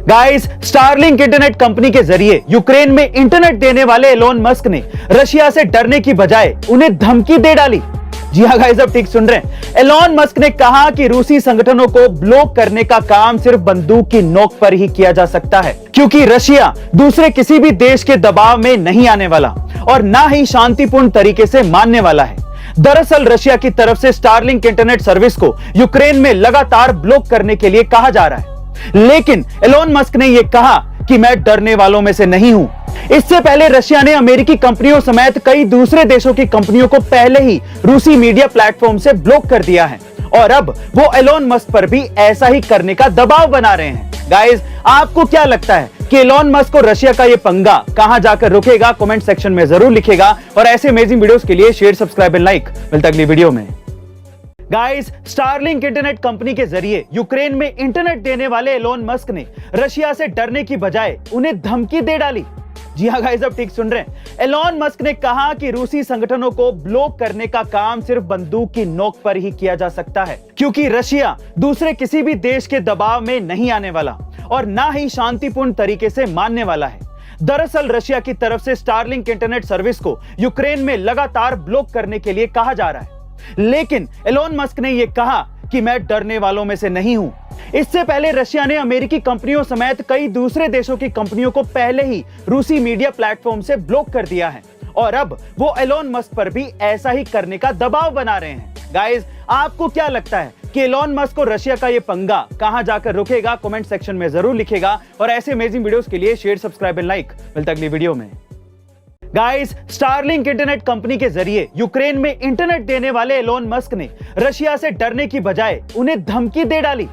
Guys, Starlink internet company के जरिए Ukraine में इंटरनेट देने वाले एलोन मस्क ने रशिया से डरने की बजाय उन्हें धमकी दे डाली। जी हाँ गाइस, अब ठीक सुन रहे हैं। एलोन मस्क ने कहा कि रूसी संगठनों को ब्लॉक करने का काम सिर्फ बंदूक की नोक पर ही किया जा सकता है, क्योंकि रशिया दूसरे किसी भी देश के दबाव में नहीं आने वाला और ना ही शांतिपूर्ण तरीके से मानने वाला है। दरअसल रशिया की तरफ से स्टारलिंक इंटरनेट सर्विस को यूक्रेन में लगातार ब्लॉक करने के लिए कहा जा रहा है, लेकिन एलोन मस्क ने यह कहा कि मैं डरने वालों में से नहीं हूं। इससे पहले रशिया ने अमेरिकी कंपनियों समेत कई दूसरे देशों की कंपनियों को पहले ही रूसी मीडिया प्लेटफॉर्म से ब्लॉक कर दिया है और अब वो एलोन मस्क पर भी ऐसा ही करने का दबाव बना रहे हैं। गाइस, आपको क्या लगता है कि एलोन मस्क को रशिया का ये पंगा कहां जाकर रुकेगा? कमेंट सेक्शन में जरूर लिखेगा और ऐसे अमेजिंग वीडियोस के लिए शेयर, सब्सक्राइब एंड लाइक। मिलता है अगली वीडियो में। गाइस, स्टारलिंक इंटरनेट कंपनी के जरिए यूक्रेन में इंटरनेट देने वाले एलोन मस्क ने रशिया से डरने की बजाय उन्हें धमकी दे डाली। जी हाँ गाइस, अब ठीक सुन रहे हैं। एलोन मस्क ने कहा कि रूसी संगठनों को ब्लॉक करने का काम सिर्फ बंदूक की नोक पर ही किया जा सकता है, क्योंकि रशिया दूसरे किसी भी देश के दबाव में नहीं आने वाला और ना ही शांतिपूर्ण तरीके से मानने वाला है। दरअसल रशिया की तरफ से स्टारलिंक इंटरनेट सर्विस को यूक्रेन में लगातार ब्लॉक करने के लिए कहा जा रहा है, लेकिन एलोन मस्क ने यह कहा कि मैं डरने वालों में से नहीं हूं। इससे पहले रशिया ने अमेरिकी कंपनियों समेत कई दूसरे देशों की कंपनियों को पहले ही रूसी मीडिया प्लेटफॉर्म से ब्लॉक कर दिया है और अब वो एलोन मस्क पर भी ऐसा ही करने का दबाव बना रहे हैं। गाइस, आपको क्या लगता है कि एलोन मस्क को रशिया का ये पंगा कहां जाकर रुकेगा? कमेंट सेक्शन में जरूर लिखेगा और ऐसे अमेजिंग वीडियोस के लिए शेयर, सब्सक्राइब एंड लाइक। मिलता है अगली वीडियो में। गाइस, स्टारलिंक इंटरनेट कंपनी के जरिए यूक्रेन में इंटरनेट देने वाले एलोन मस्क ने रशिया से डरने की बजाय उन्हें धमकी दे डाली।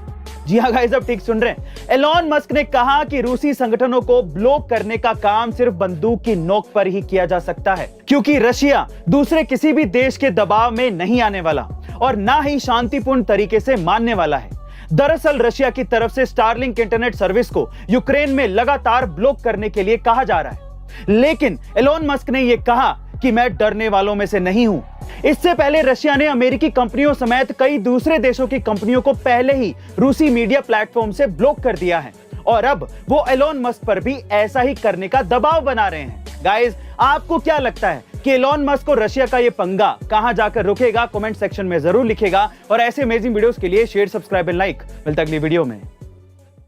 जी हाँ गाइस, अब ठीक सुन रहे हैं। एलोन मस्क ने कहा कि रूसी संगठनों को ब्लॉक करने का काम सिर्फ बंदूक की नोक पर ही किया जा सकता है, क्योंकि रशिया दूसरे किसी भी देश के दबाव में नहीं आने वाला और ना ही शांतिपूर्ण तरीके से मानने वाला है। दरअसल रशिया की तरफ से स्टारलिंक इंटरनेट सर्विस को यूक्रेन में लगातार ब्लॉक करने के लिए कहा जा रहा है, लेकिन एलोन मस्क ने यह कहा कि मैं डरने वालों में से नहीं हूं। इससे पहले रशिया ने अमेरिकी कंपनियों समेत कई दूसरे देशों की कंपनियों को पहले ही रूसी मीडिया प्लेटफॉर्म से ब्लॉक कर दिया है और अब वो एलोन मस्क पर भी ऐसा ही करने का दबाव बना रहे हैं। गाइस, आपको क्या लगता है कि एलोन मस्क को रशिया का ये पंगा कहां जाकर रुकेगा? कमेंट सेक्शन में जरूर लिखेगा और ऐसे अमेजिंग वीडियोस के लिए शेयर, सब्सक्राइब एंड लाइक। मिलता है अगली वीडियो में।